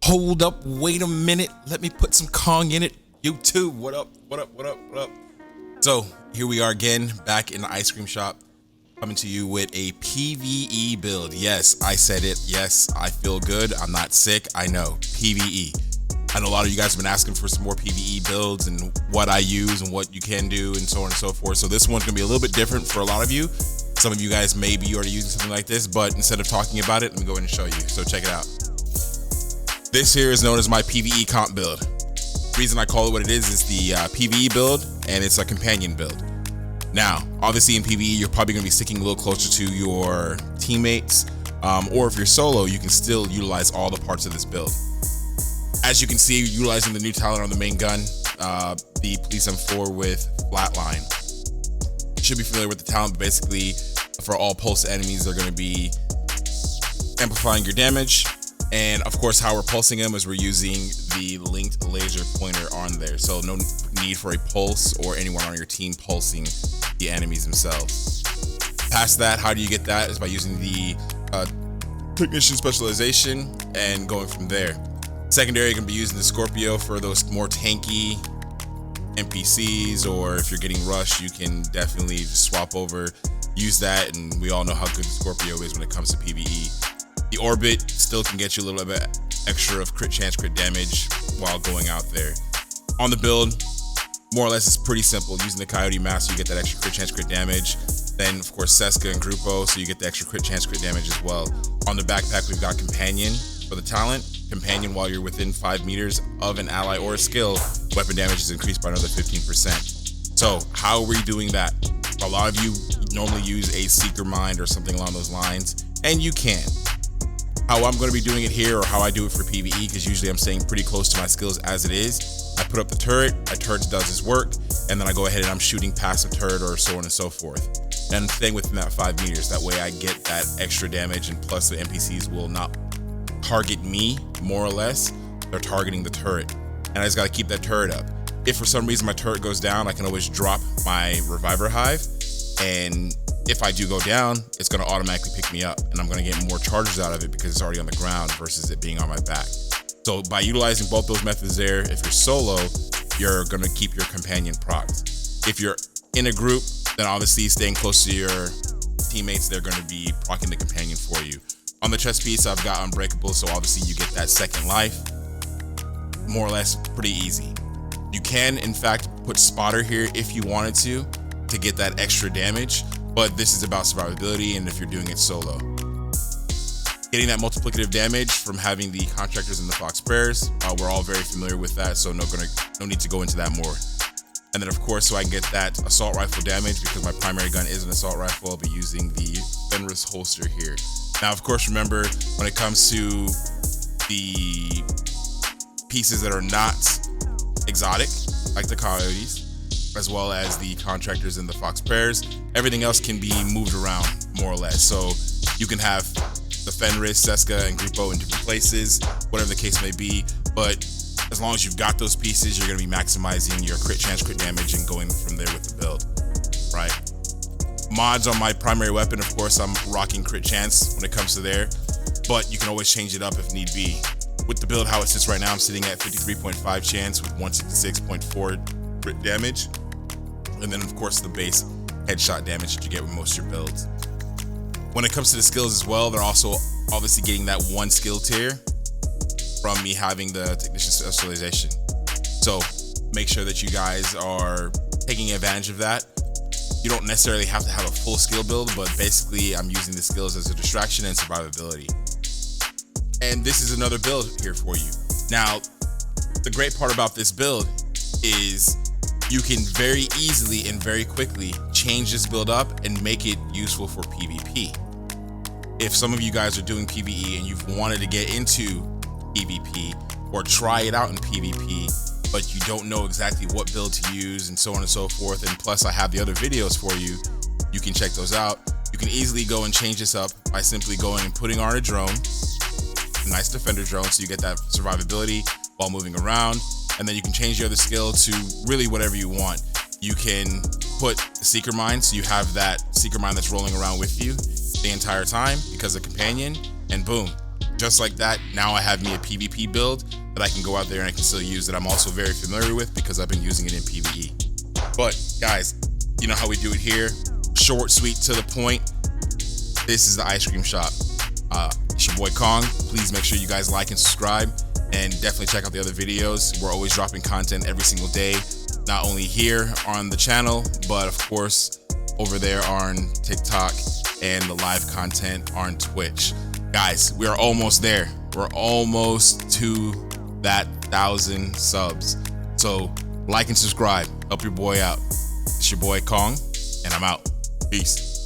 Hold up, wait a minute. Let me put some Kong in it. YouTube, what up, what up, what up, what up? So here we are again, back in the ice cream shop, coming to you with a PvE build. Yes, I said it. Yes, I feel good. I'm not sick. I know, PvE. I know a lot of you guys have been asking for some more PvE builds and what I use and what you can do and so on and so forth. So this one's gonna be a little bit different for a lot of you. Some of you guys may be already using something like this, but instead of talking about it, let me go ahead and show you. So check it out. This here is known as my PVECOMP build. The reason I call it what it is the PvE build, and it's a companion build. Now, obviously in PvE, you're probably gonna be sticking a little closer to your teammates, or if you're solo, you can still utilize all the parts of this build. As you can see, utilizing the new talent on the main gun, the Police M4 with Flatline. You should be familiar with the talent, but basically for all pulse enemies, they're gonna be amplifying your damage. And of course, how we're pulsing them is we're using the linked laser pointer on there. So no need for a pulse or anyone on your team pulsing the enemies themselves. Past that, how do you get that? Is by using the technician specialization and going from there. Secondary, you're gonna be using the Scorpio for those more tanky NPCs, or if you're getting rushed, you can definitely swap over, use that, and we all know how good the Scorpio is when it comes to PvE. The Orbit still can get you a little bit extra of crit chance, crit damage while going out there. On the build, more or less it's pretty simple. Using the Coyote Mask, you get that extra crit chance, crit damage. Then of course Seska and Grupo, so you get the extra crit chance, crit damage as well. On the backpack, we've got Companion for the talent. Companion, while you're within 5 meters of an ally or a skill, weapon damage is increased by another 15%. So how are we doing that? A lot of you normally use a Seeker Mind or something along those lines, and you can. How I'm going to be doing it here, or how I do it for PvE, because usually I'm staying pretty close to my skills as it is. I put up the turret, a turret does its work, and then I go ahead and I'm shooting past the turret or so on and so forth. And staying within that 5 meters, that way I get that extra damage, and plus the NPCs will not target me, more or less. They're targeting the turret, and I just got to keep that turret up. If for some reason my turret goes down, I can always drop my Reviver Hive, and if I do go down, it's going to automatically pick me up, and I'm going to get more charges out of it because it's already on the ground versus it being on my back. So by utilizing both those methods there, if you're solo, you're going to keep your companion procced. If you're in a group, then obviously staying close to your teammates, they're going to be proccing the companion for you. On the chest piece, I've got Unbreakable, so obviously you get that second life. More or less pretty easy. You can, in fact, put Spotter here if you wanted to get that extra damage, but this is about survivability and if you're doing it solo. Getting that multiplicative damage from having the contractors and the Fox Prayers, we're all very familiar with that, so no need to go into that more. And then of course, so I can get that assault rifle damage, because my primary gun is an assault rifle, I'll be using the Fenris holster here. Now, of course, remember, when it comes to the pieces that are not exotic, like the Coyotes, as well as the contractors and the Fox Prayers, everything else can be moved around, more or less. So you can have the Fenris, Seska, and Grupo in different places, whatever the case may be, but as long as you've got those pieces, you're gonna be maximizing your crit chance, crit damage, and going from there with the build, right? Mods on my primary weapon, of course, I'm rocking crit chance when it comes to there, but you can always change it up if need be. With the build how it sits right now, I'm sitting at 53.5 chance with 166.4 crit damage, and then of course the base headshot damage that you get with most of your builds. When it comes to the skills as well, they're also obviously getting that one skill tier from me having the technician specialization. So make sure that you guys are taking advantage of that. You don't necessarily have to have a full skill build, but basically I'm using the skills as a distraction and survivability. And this is another build here for you. Now, the great part about this build is you can very easily and very quickly change this build up and make it useful for PvP. If some of you guys are doing PvE and you've wanted to get into PvP or try it out in PvP, but you don't know exactly what build to use and so on and so forth, and plus I have the other videos for you, you can check those out. You can easily go and change this up by simply going and putting on a drone, a nice defender drone, so you get that survivability while moving around, and then you can change your other skill to really whatever you want. You can put the Seeker Mind, so you have that Seeker Mind that's rolling around with you the entire time because of Companion, and boom, just like that, now I have me a PvP build that I can go out there and I can still use, that I'm also very familiar with because I've been using it in PvE. But guys, you know how we do it here. Short, sweet, to the point. This is the ice cream shop. It's your boy Kong. Please make sure you guys like and subscribe, and definitely check out the other videos. We're always dropping content every single day, not only here on the channel, but of course over there on TikTok and the live content on Twitch. Guys, we are almost there. We're almost to that 1,000 subs. So like and subscribe. Help your boy out. It's your boy Kong, and I'm out. Peace.